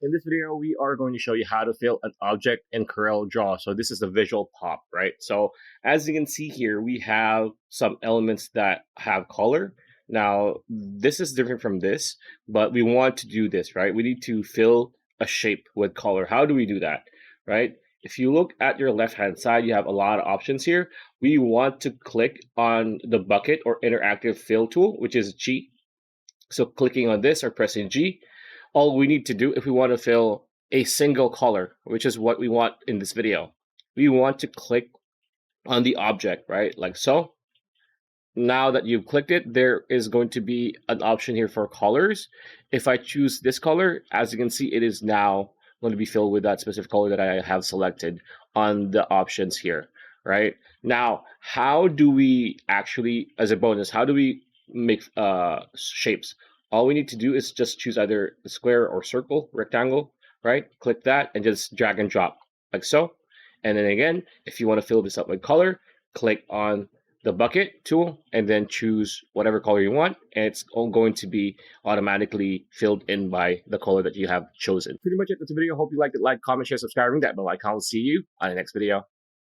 In this video, we are going to show you how to fill an object in CorelDRAW. So this is a visual pop, right? So as you can see here, we have some elements that have color. Now, this is different from this, but we want to do this, right? We need to fill a shape with color. How do we do that, right? If you look at your left-hand side, you have a lot of options here. We want to click on the bucket or interactive fill tool, which is G. So clicking on this or pressing G, all we need to do if we want to fill a single color, which is what we want in this video, we want to click on the object, right? Like so. Now that you've clicked it, there is going to be an option here for colors. If I choose this color, as you can see, it is now going to be filled with that specific color that I have selected on the options here, right? Now, how do we actually, as a bonus, how do we make shapes? All we need to do is just choose either the square or circle, rectangle, right? Click that and just drag and drop like so. And then again, if you want to fill this up with color, click on the bucket tool and then choose whatever color you want, and it's all going to be automatically filled in by the color that you have chosen. Pretty much it. That's the video. Hope you liked it. Like, comment, share, subscribe, ring that bell icon. I'll see you on the next video.